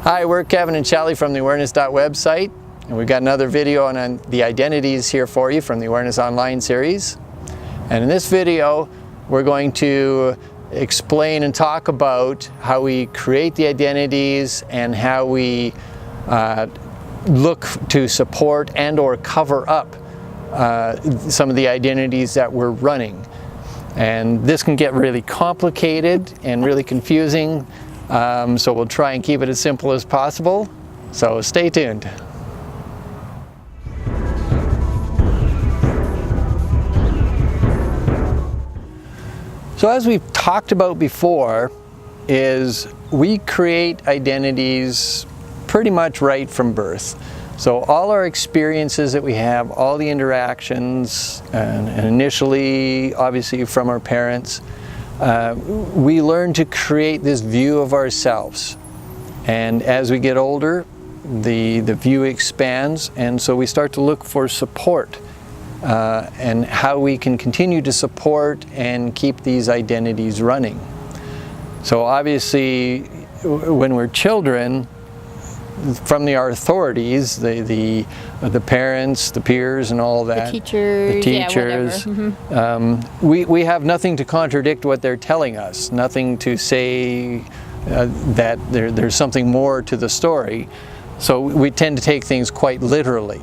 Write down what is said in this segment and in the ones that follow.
Hi, we're Kevin and Shelley from the Awareness.website, and we've got another video on the identities here for you from the Awareness Online series. And in this video, we're going to explain and talk about how we create the identities and how we look to support and or cover up some of the identities that we're running. And this can get really complicated and really confusing, so we'll try and keep it as simple as possible. So stay tuned. So as we've talked about before, is we create identities pretty much right from birth. So all our experiences that we have, all the interactions, and initially obviously from our parents, we learn to create this view of ourselves. And as we get older, the view expands, and so we start to look for support and how we can continue to support and keep these identities running. So obviously when we're children, from our authorities, the parents, the peers, and all that, the teachers, we have nothing to contradict what they're telling us, nothing to say that there's something more to the story. So we tend to take things quite literally.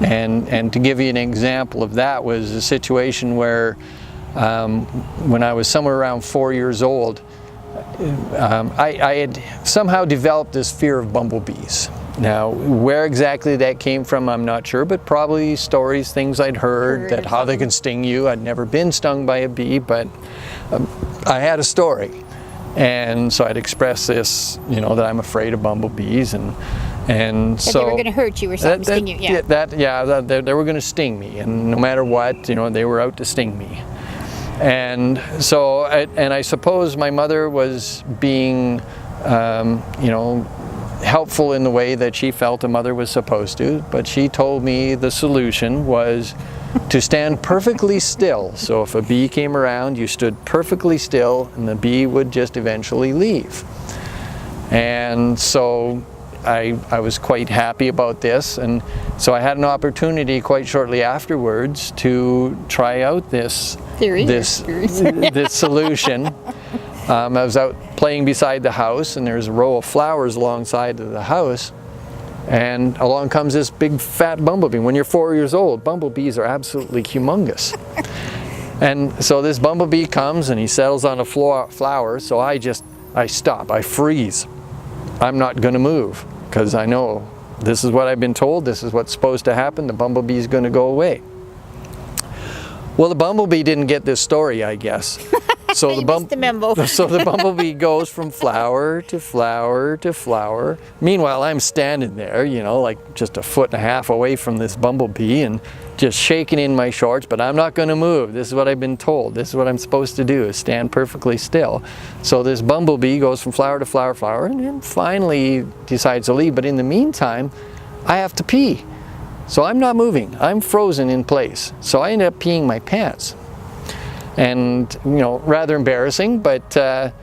And to give you an example of that was a situation where when I was somewhere around 4 years old, I had somehow developed this fear of bumblebees. Now, where exactly that came from, I'm not sure, but probably stories, things I'd heard that how they can sting you. I'd never been stung by a bee, but I had a story. And so I'd express this, that I'm afraid of bumblebees, and so they were going to hurt you or something, sting you. They were going to sting me, and no matter what, they were out to sting me. And so, I suppose my mother was being, helpful in the way that she felt a mother was supposed to, but she told me the solution was to stand perfectly still. So if a bee came around, you stood perfectly still, and the bee would just eventually leave. And so I was quite happy about this, and so I had an opportunity quite shortly afterwards to try out this solution. I was out playing beside the house, and there's a row of flowers alongside of the house, and along comes this big fat bumblebee. When you're 4 years old, bumblebees are absolutely humongous. And so this bumblebee comes and he settles on a flower, so I stop, I freeze. I'm not going to move, because I know this is what I've been told, this is what's supposed to happen, the bumblebee is going to go away. Well, the bumblebee didn't get this story, I guess. So the bumblebee goes from flower to flower to flower. Meanwhile, I'm standing there, like just 1.5 feet away from this bumblebee and just shaking in my shorts, but I'm not going to move. This is what I've been told. This is what I'm supposed to do, is stand perfectly still. So this bumblebee goes from flower to flower, flower, and then finally decides to leave. But in the meantime, I have to pee. So I'm not moving. I'm frozen in place. So I end up peeing my pants. And, rather embarrassing, but, the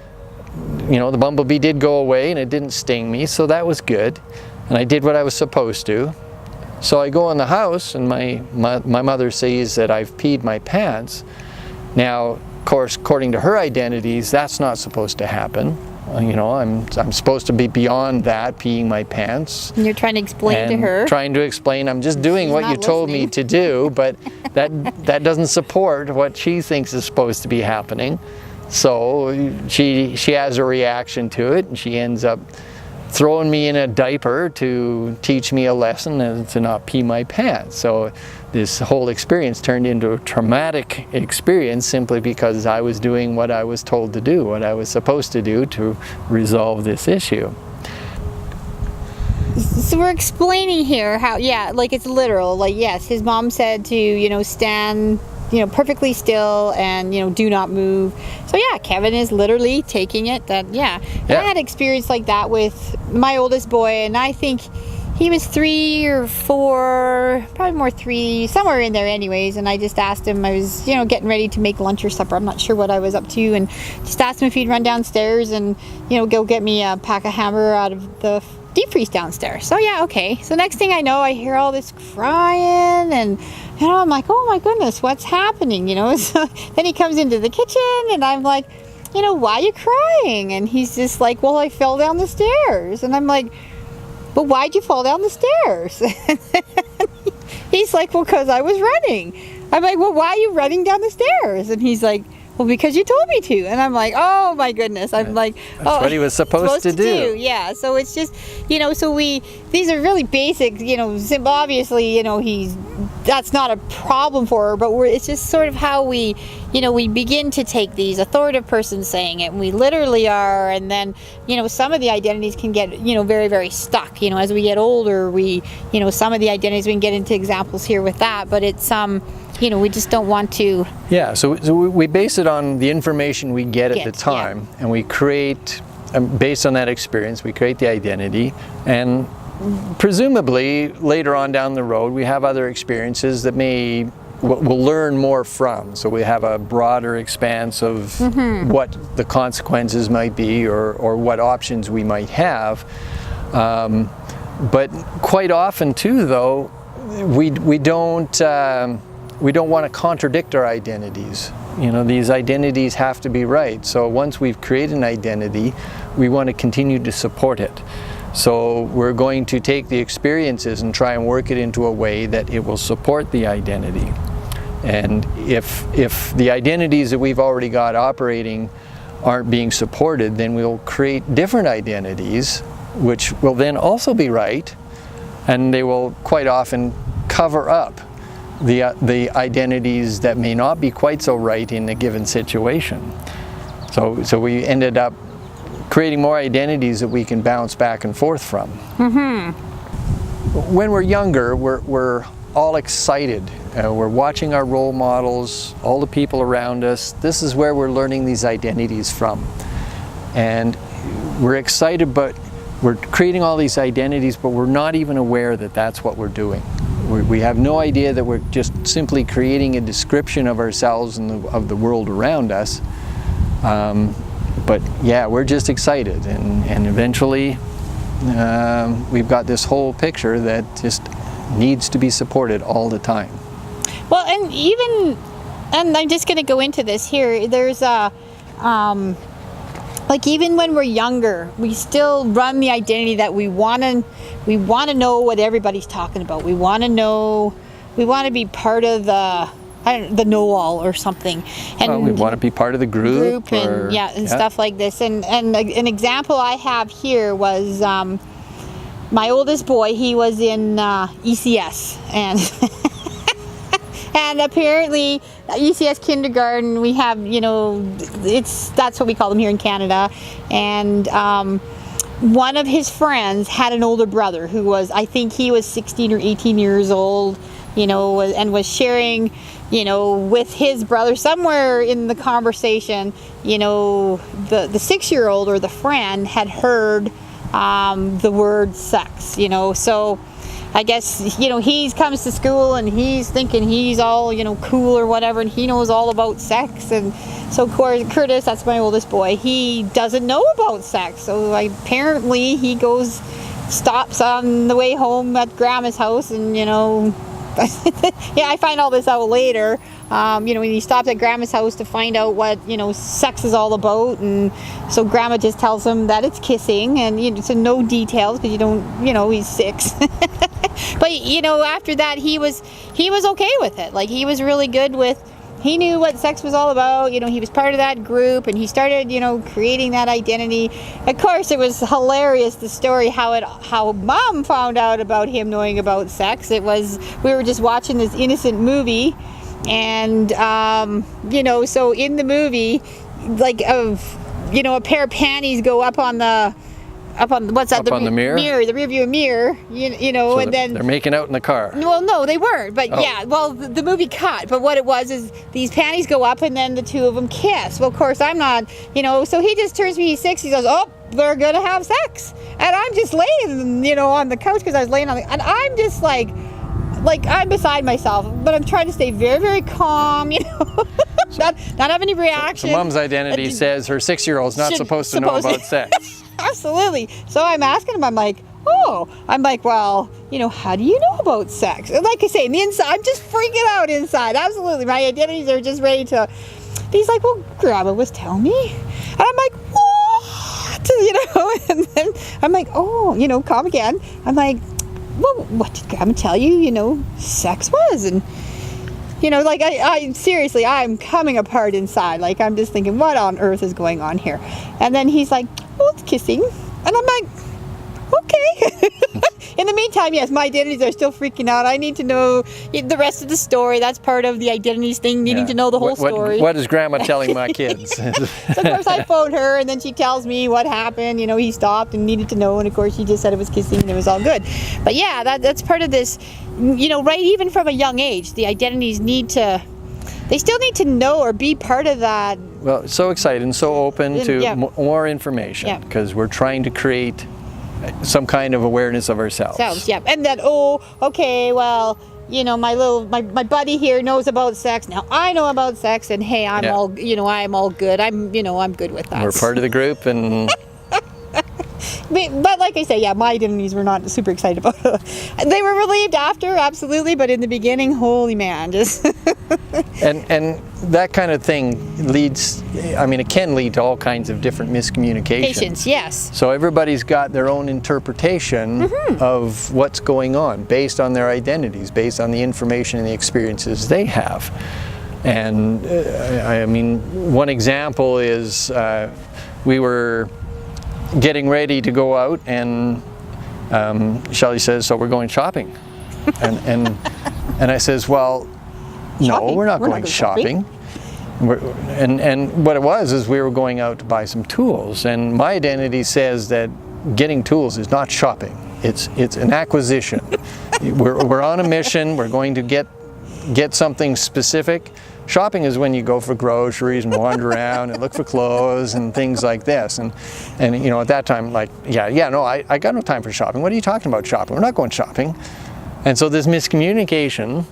bumblebee did go away and it didn't sting me, so that was good. And I did what I was supposed to. So I go in the house, and my mother sees that I've peed my pants. Now, of course, according to her identities, that's not supposed to happen. I'm supposed to be beyond that, peeing my pants. And you're trying to explain to her. Trying to explain, I'm just doing what you told me to do, but that doesn't support what she thinks is supposed to be happening. So she has a reaction to it, and she ends up throwing me in a diaper to teach me a lesson and to not pee my pants. So this whole experience turned into a traumatic experience simply because I was doing what I was told to do, what I was supposed to do to resolve this issue. So we're explaining here how, like it's literal. Like, yes, his mom said to, stand, perfectly still and, do not move. So yeah, Kevin is literally taking it that, I had experience like that with my oldest boy, and I think He was 3 or 4, probably more 3, somewhere in there anyways. And I just asked him, I was, getting ready to make lunch or supper. I'm not sure what I was up to. And just asked him if he'd run downstairs and, go get me a pack of hamburger out of the deep freeze downstairs. So yeah, okay. So next thing I know, I hear all this crying and, I'm like, oh my goodness, what's happening? So then he comes into the kitchen and I'm like, why are you crying? And he's just like, well, I fell down the stairs. And I'm like, but why'd you fall down the stairs? He's like, well, because I was running. I'm like, well, why are you running down the stairs? And he's like, well, because you told me to. And I'm like, oh my goodness. I'm like, that's what he was supposed to do. Yeah. So it's just, so these are really basic, obviously, that's not a problem for her, but it's just sort of how we begin to take these authoritative persons saying it, and we literally are, and then, some of the identities can get, very, very stuck, as we get older, some of the identities, we can get into examples here with that, but it's, we just don't want to. Yeah, so we base it on the information we get at the time, and we create, based on that experience, we create the identity, and presumably later on down the road we have other experiences that we'll learn more from. So we have a broader expanse of what the consequences might be, or what options we might have. But quite often too, though, we don't want to contradict our identities. These identities have to be right. So once we've created an identity, we want to continue to support it. So we're going to take the experiences and try and work it into a way that it will support the identity. And if the identities that we've already got operating aren't being supported, then we'll create different identities, which will then also be right, and they will quite often cover up the identities that may not be quite so right in a given situation. So we ended up creating more identities that we can bounce back and forth from. When we're younger, we're all excited. We're watching our role models, all the people around us. This is where we're learning these identities from. And we're excited, but we're creating all these identities, but we're not even aware that that's what we're doing. We have no idea that we're just simply creating a description of ourselves and of the world around us. But yeah, we're just excited, and eventually we've got this whole picture that just needs to be supported all the time. Well, and I'm just going to go into this here, there's a, like even when we're younger, we still run the identity that we want to know what everybody's talking about. We want to be part of the know-all or something, and we want to be part of the group and stuff like this. And an example I have here was my oldest boy. He was in ECS, and and apparently ECS kindergarten, we have, that's what we call them here in Canada, and one of his friends had an older brother who was, I think he was 16 or 18 years old, and was sharing, with his brother somewhere in the conversation, the 6-year-old or the friend had heard the word sex, so I guess, he comes to school and he's thinking he's all, cool or whatever, and he knows all about sex. And so Curtis, that's my oldest boy, he doesn't know about sex. So apparently he stops on the way home at Grandma's house, and, yeah, I find all this out later. When he stopped at Grandma's house to find out what, sex is all about, and so Grandma just tells him that it's kissing, and so no details, because you don't, he's 6. But after that he was okay with it. Like, he was really good with, he knew what sex was all about. He was part of that group, and he started, creating that identity. Of course, it was hilarious, the story how Mom found out about him knowing about sex. It was, we were just watching this innocent movie, and so in the movie, like, a pair of panties go up on the up on what's that? Up on the mirror? The rear view mirror. You know, So and then they're making out in the car. well, no, they weren't. But Oh. yeah, well, the movie cut. But what it was is these panties go up, and then the two of them kiss. Well, of course, I'm not. You know, so he just turns me. He's 6. He goes, oh, they're gonna have sex, and I'm just laying, you know, on the couch because I was laying on the, and I'm just like I'm beside myself, but I'm trying to stay very, very calm, you know, not have any reaction. So mom's identity says her 6-year-old's not supposed to know about sex. Absolutely. So I'm asking him, I'm like, well, you know, how do you know about sex? And like I say, in the inside, I'm just freaking out inside. Absolutely. My identities are just ready to, he's like, well, Grandma was telling me. And I'm like, what? You know, and then I'm like, oh, you know, calm again. I'm like, well, what did Grandma tell you, you know, sex was? And, you know, like, I seriously, I'm coming apart inside. Like, I'm just thinking, what on earth is going on here? And then he's like, well, it's kissing. And I'm like, okay. In the meantime, yes, my identities are still freaking out. I need to know the rest of the story. That's part of the identities thing, needing to know the whole story. What is Grandma telling my kids? So of course I phoned her, and then she tells me what happened. You know, he stopped and needed to know, and of course she just said it was kissing and it was all good. But yeah, that's part of this, you know, right, even from a young age, the identities they still need to know or be part of that. Well, so excited and so open to more information because we're trying to create some kind of awareness of ourselves. Yeah, and then, oh, okay, well, you know, my buddy here knows about sex. Now I know about sex, and hey, I'm all, you know, I'm all good. I'm good with that. We're part of the group, and but like I say, yeah, my identities were not super excited about it. They were relieved after, absolutely, but in the beginning, holy man, just and that kind of thing leads, I mean, it can lead to all kinds of different miscommunications. Yes. So everybody's got their own interpretation of what's going on based on their identities, based on the information and the experiences they have. And I mean, one example is we were getting ready to go out, and Shelley says, so we're going shopping. and I says, well, no, we're not going shopping. And what it was is we were going out to buy some tools, and my identity says that getting tools is not shopping. It's an acquisition. we're on a mission. We're going to get something specific. Shopping is when you go for groceries and wander around and look for clothes and things like this. And you know, at that time, like, no, I got no time for shopping. What are you talking about shopping? We're not going shopping. And so this miscommunication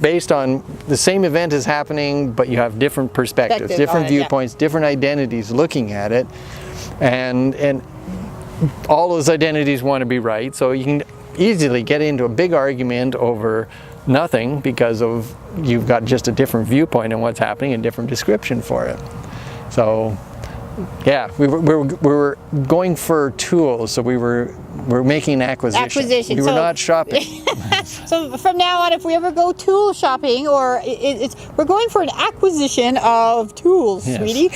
based on the same event is happening, but you have different perspectives, different viewpoints, different identities looking at it. And all those identities want to be right. So you can easily get into a big argument over nothing because of you've got just a different viewpoint on what's happening and different description for it. So yeah, we were going for tools, so we're making an acquisition. We were not shopping. So from now on, if we ever go tool shopping, or we're going for an acquisition of tools, sweetie.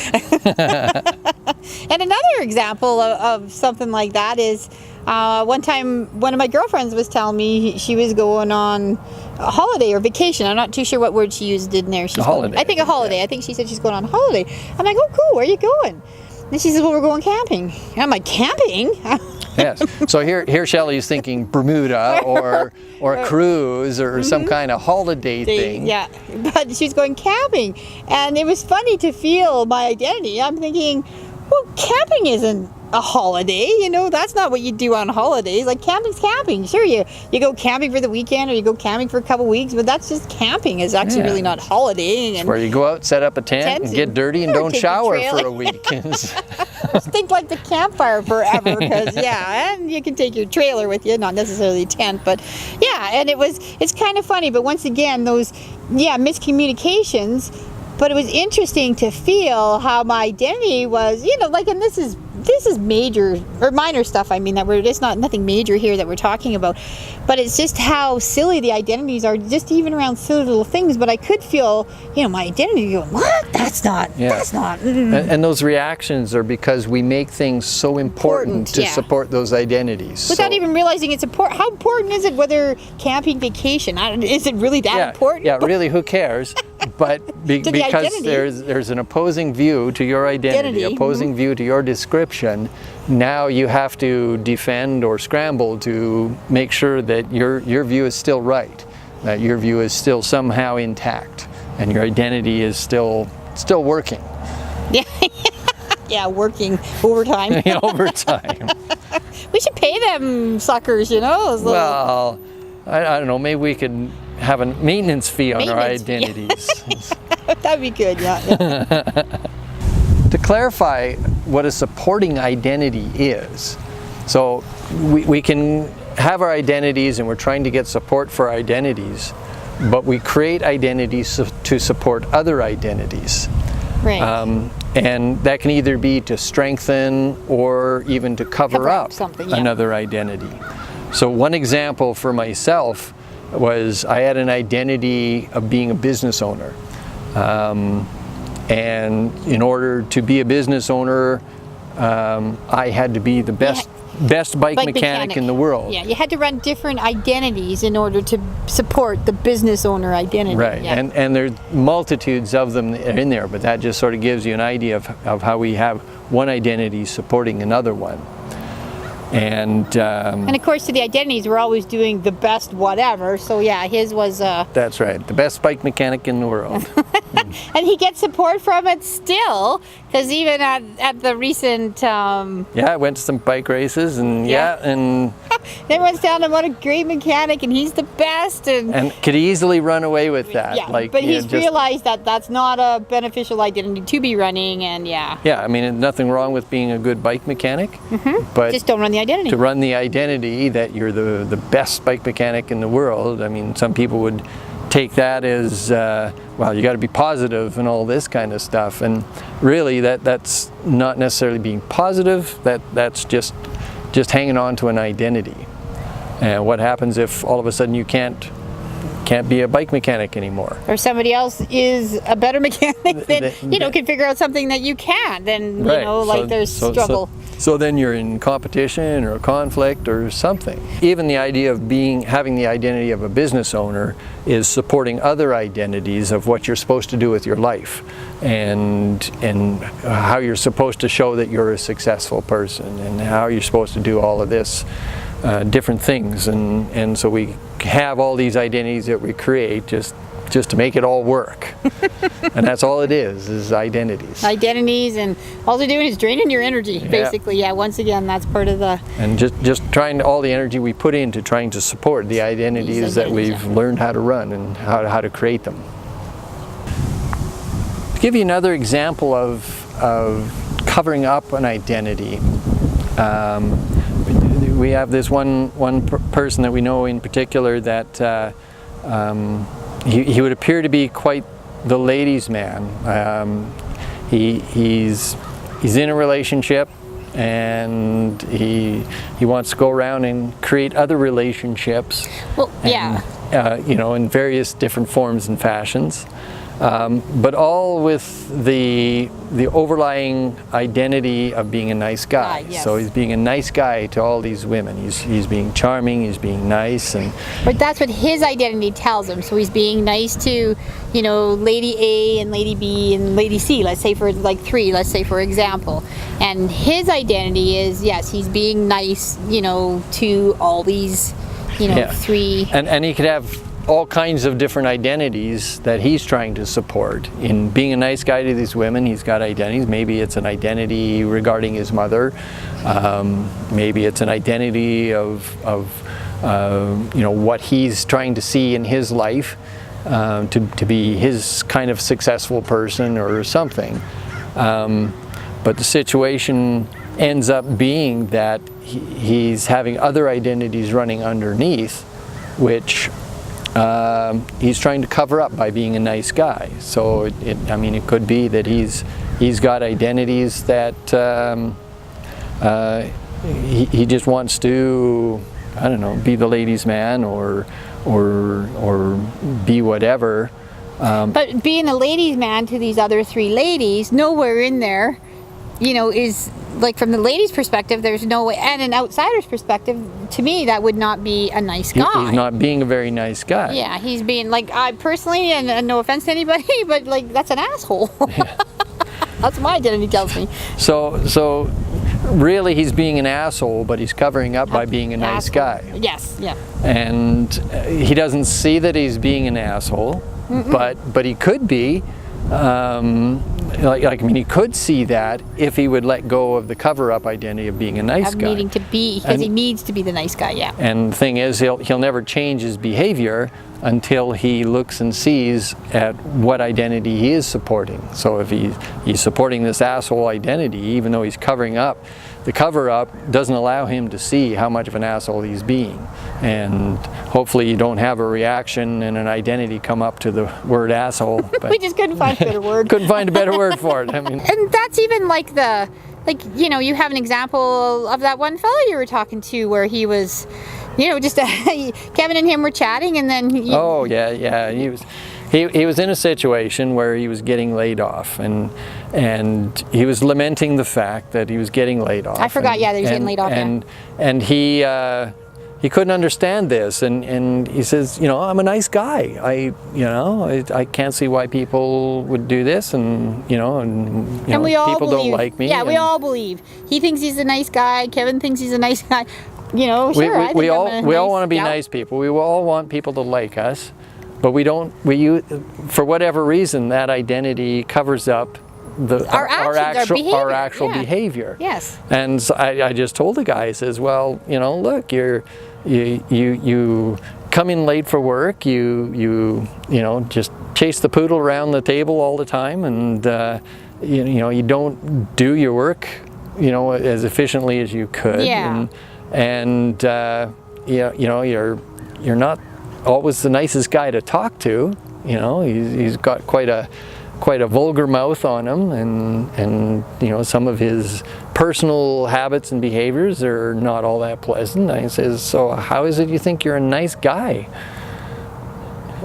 And another example of something like that is one time one of my girlfriends was telling me she was going on a holiday or vacation. I'm not too sure what word she used in there. She's holiday. I think a holiday. I think she said she's going on a holiday. I'm like, oh, cool. Where are you going? And she says, well, we're going camping. And I'm like, camping? Yes. So here Shelley's thinking Bermuda or a cruise or some kind of holiday thing. Yeah, but she's going camping. And it was funny to feel my identity. I'm thinking, well, camping isn't a holiday, you know, that's not what you do on holidays. Like, camping's camping. Sure, you go camping for the weekend or you go camping for a couple weeks, but that's just camping. It's actually really not holidaying. And where you go out, set up a tent and get dirty and don't shower for a week. Just think like the campfire forever, because and you can take your trailer with you, not necessarily a tent, but and it's kind of funny. But once again, those miscommunications. But it was interesting to feel how my identity was, you know, like, and this is major or minor stuff. I mean, it's not nothing major here that we're talking about, but it's just how silly the identities are, just even around silly little things. But I could feel, you know, my identity going, what? That's not. And those reactions are because we make things so important to support those identities. Without even realizing it's important. How important is it, whether camping, vacation? Is it really that important? Yeah, really, who cares? because identity. there's an opposing view to your identity, opposing view to your description, now you have to defend or scramble to make sure that your view is still right, that your view is still somehow intact, and your identity is still working. Yeah, yeah, working overtime. Overtime. We should pay them suckers, you know. Well, I don't know. Maybe we could have a maintenance fee on our identities. That'd be good. Yeah. To clarify what a supporting identity is, so we can have our identities, and we're trying to get support for our identities, but we create identities to support other identities. Right. And that can either be to strengthen or even to cover up something, another identity. So one example for myself was I had an identity of being a business owner. And in order to be a business owner, I had to be the best bike mechanic in the world. Yeah, you had to run different identities in order to support the business owner identity. Right, yeah. and there's multitudes of them in there, but that just sort of gives you an idea of how we have one identity supporting another one. And of course, to the identities, we're always doing the best whatever. So yeah, his was. That's right, the best bike mechanic in the world. And he gets support from it still, because even at the recent. Yeah, I went to some bike races, and and. Everyone's telling him what a great mechanic, and he's the best, and could easily run away with that. Yeah, but he's realized that that's not a beneficial identity to be running, and yeah. Yeah, I mean, nothing wrong with being a good bike mechanic, but just don't run the identity. To run the identity that you're the best bike mechanic in the world, I mean, some people would take that as, well, you got to be positive and all this kind of stuff, and really that's not necessarily being positive, that's just hanging on to an identity. And what happens if all of a sudden you can't be a bike mechanic anymore? Or somebody else is a better mechanic than, can figure out something that you can't, then, right. There's struggle. So then you're in competition or conflict or something. Even the idea of having the identity of a business owner is supporting other identities of what you're supposed to do with your life, and how you're supposed to show that you're a successful person, and how you're supposed to do all of this different things, and so we have all these identities that we create just to make it all work. And that's all it is identities. Identities, and all they're doing is draining your energy, basically. Yeah, once again, that's part of the... And just trying all the energy we put into trying to support the identities that we've learned how to run and how to create them. To give you another example of covering up an identity, we have this one person that we know in particular that he would appear to be quite the ladies' man. He's in a relationship, and he wants to go around and create other relationships. Well, in various different forms and fashions. But all with the overlying identity of being a nice guy. Yes. So he's being a nice guy to all these women. He's being charming, he's being nice, but that's what his identity tells him. So he's being nice to, Lady A and Lady B and Lady C, let's say for three, let's say for example. And his identity is, yes, he's being nice, to all these, three. And he could have all kinds of different identities that he's trying to support. In being a nice guy to these women, he's got identities. Maybe it's an identity regarding his mother. Maybe it's an identity of what he's trying to see in his life, to be his kind of successful person or something. But the situation ends up being that he's having other identities running underneath, which he's trying to cover up by being a nice guy. So it could be that he's got identities that he just wants to, be the ladies' man or be whatever. But being a ladies' man to these other three ladies, nowhere in there, is like from the lady's perspective, there's no way, and an outsider's perspective, to me, that would not be a nice guy. He's not being a very nice guy. Yeah, he's being, like, I personally, and no offense to anybody, but, like, that's an asshole. That's what my identity tells me. So really he's being an asshole, but he's covering up by being a nice guy. Yes, yeah. And he doesn't see that he's being an asshole, but he could be. I mean, he could see that if he would let go of the cover-up identity of being a nice guy. Needing to be, because he needs to be the nice guy, yeah. And the thing is, he'll never change his behavior until he looks and sees at what identity he is supporting. So if he's supporting this asshole identity, even though he's covering up, the cover-up doesn't allow him to see how much of an asshole he's being. And hopefully you don't have a reaction and an identity come up to the word asshole. But We just couldn't find a better word. couldn't find a better word for it. I mean, and that's even like you know, you have an example of that one fellow you were talking to where he was, you know, just Kevin and him were chatting, and then he was in a situation where he was getting laid off, and he was lamenting the fact that he was getting laid off. I forgot, that he was getting laid off. And he couldn't understand this, and he says, you know, I'm a nice guy. I can't see why people would do this, and you know, we all people believe, don't like me. Yeah, we all believe. He thinks he's a nice guy. Kevin thinks he's a nice guy. You know, sure. We all want to be nice people. We all want people to like us, but we don't. For whatever reason, that identity covers up our actual behavior. Yes. And so I just told the guy, I says, well, you know, look, you come in late for work, you know, just chase the poodle around the table all the time, and you know, you don't do your work, you know, as efficiently as you could. Yeah. And you know, you're not always the nicest guy to talk to. You know, he's got quite a vulgar mouth on him, and you know, some of his personal habits and behaviors are not all that pleasant. And he says, so how is it you think you're a nice guy?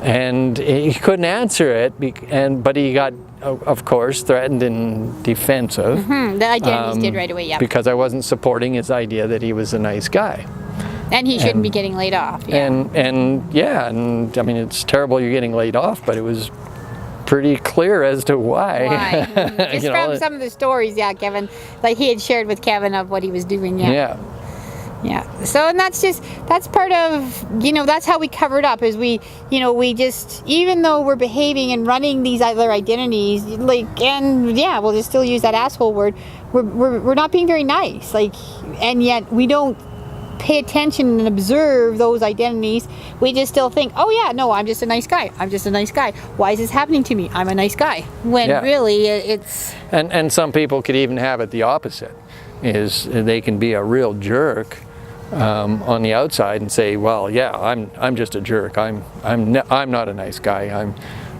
And he couldn't answer it, but he got, of course, threatened and defensive. The identities did right away, yeah. Because I wasn't supporting his idea that he was a nice guy. And he shouldn't be getting laid off. Yeah. And I mean, it's terrible you're getting laid off, but it was pretty clear as to why. Just from some of the stories, yeah, Kevin, like he had shared with Kevin of what he was doing, yeah. So, and that's part of, you know, that's how we cover it up, is we just, even though we're behaving and running these other identities, like, and yeah, we'll just still use that asshole word, we're not being very nice, like, and yet we don't pay attention and observe those identities. We just still think, oh yeah, no, I'm just a nice guy. I'm just a nice guy. Why is this happening to me? I'm a nice guy. When really it's... And some people could even have it the opposite, is they can be a real jerk on the outside and say, well, yeah, I'm just a jerk. I'm not a nice guy.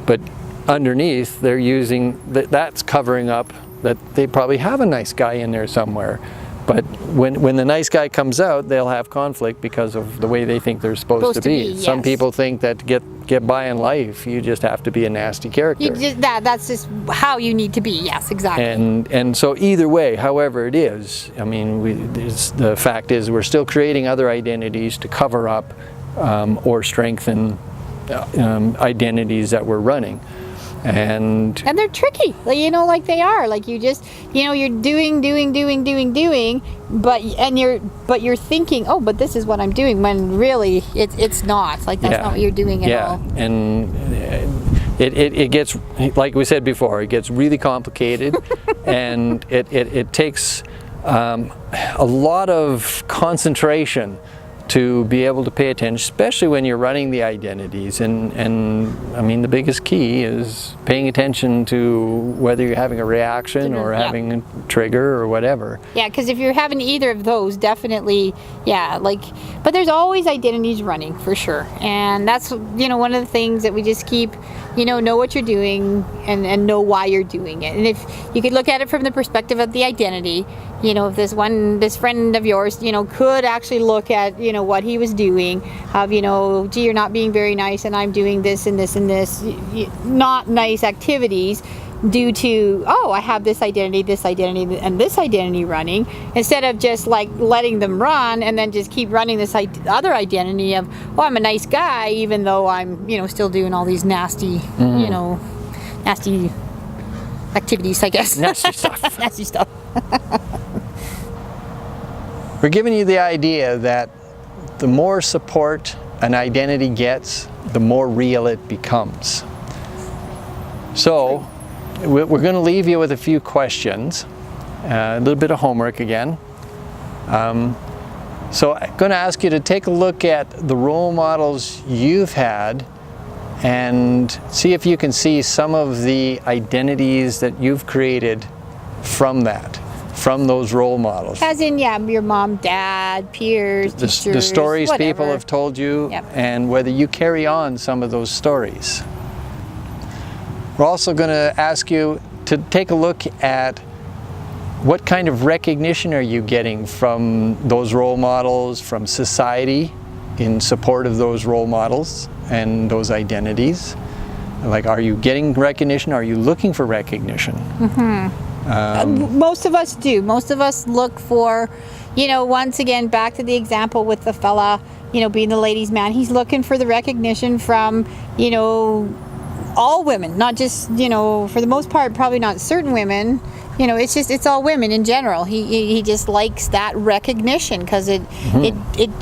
But underneath, they're using that's covering up that they probably have a nice guy in there somewhere. But when the nice guy comes out, they'll have conflict because of the way they think they're supposed to be. Yes. Some people think that to get by in life, you just have to be a nasty character. That's just how you need to be. Yes, exactly. And so either way, however it is, I mean, the fact is we're still creating other identities to cover up or strengthen identities that we're running. And they're tricky, you know, like they are, like you just, you know, you're doing, but you're thinking, oh, but this is what I'm doing, when really it's not, like that's not what you're doing at all. And it gets, like we said before, it gets really complicated, and it takes a lot of concentration to be able to pay attention, especially when you're running the identities. And I mean, the biggest key is paying attention to whether you're having a reaction or having a trigger or whatever. Yeah, because if you're having either of those, definitely, but there's always identities running, for sure. And that's, you know, one of the things that we just keep, you know what you're doing and know why you're doing it. And if you could look at it from the perspective of the identity, you know, if this friend of yours, you know, could actually look at, you know, what he was doing, of, you know, gee, you're not being very nice, and I'm doing this and this and this, not nice activities, due to, oh, I have this identity, and this identity running, instead of just like letting them run and then just keep running this other identity of, oh, I'm a nice guy, even though I'm, you know, still doing all these nasty, you know, nasty activities, I guess. Nasty stuff. Nasty stuff. We're giving you the idea that the more support an identity gets, the more real it becomes. So we're going to leave you with a few questions, a little bit of homework again. So I'm going to ask you to take a look at the role models you've had and see if you can see some of the identities that you've created from that, from those role models. As in, yeah, your mom, dad, peers, teachers, the stories whatever. people have told you, Yep. and whether you carry on some of those stories. We're also going to ask you to take a look at what kind of recognition are you getting from those role models, from society in support of those role models and those identities. Like, are you getting recognition? Are you looking for recognition? Most of us do. Most of us look for, you know, once again, back to the example with the fella, you know, being the ladies' man. He's looking for the recognition from, you know, all women, not just, you know, for the most part, probably not certain women. You know, it's all women in general. He just likes that recognition because it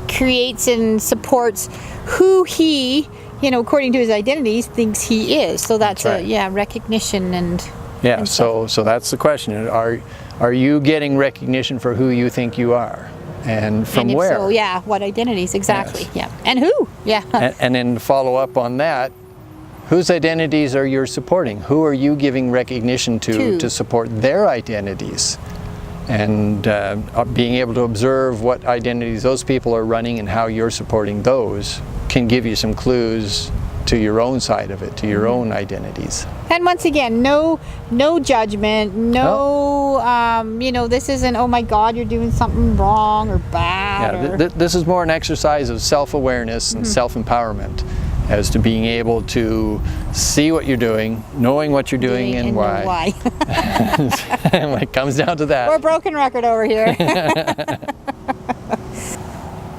creates and supports who he, you know, according to his identities, thinks he is. So that's right. Recognition and. Yeah, so that's the question. Are you getting recognition for who you think you are? And from and if where? So, yeah, what identities exactly? Yes. Yeah. And who? Yeah. And then to follow up on that, whose identities are you supporting? Who are you giving recognition to support their identities? And being able to observe what identities those people are running and how you're supporting those can give you some clues to your own side of it, to your own identities. And once again, no judgment, you know, this isn't, oh my God, you're doing something wrong or bad. Yeah, this is more an exercise of self-awareness and self-empowerment, as to being able to see what you're doing, knowing what you're doing and why. When it comes down to that. We're a broken record over here.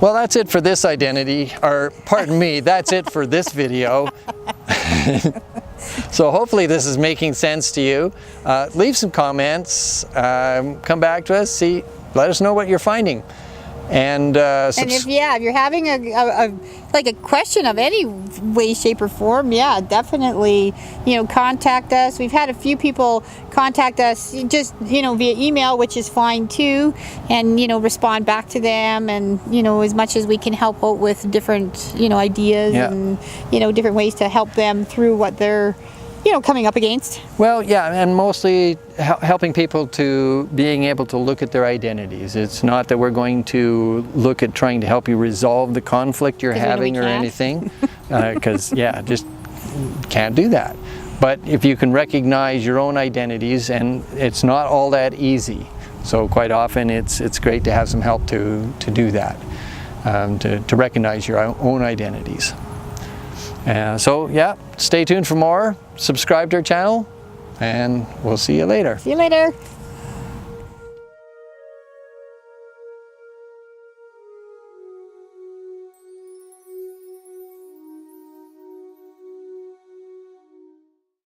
Well, that's it for this identity, or pardon me, that's it for this video. So hopefully this is making sense to you. Leave some comments, come back to us, let us know what you're finding. And if you're having a question of any way, shape, or form, yeah, definitely, you know, contact us. We've had a few people contact us just, you know, via email, which is fine too, and, you know, respond back to them, and, you know, as much as we can help out with different, you know, ideas and, you know, different ways to help them through what they're, you know, coming up against. Well, yeah, and mostly helping people to being able to look at their identities. It's not that we're going to look at trying to help you resolve the conflict you're having or anything, because just can't do that. But if you can recognize your own identities, and it's not all that easy, so quite often it's great to have some help to do that, to recognize your own identities. So yeah, stay tuned for more, subscribe to our channel, and we'll see you later. See you later.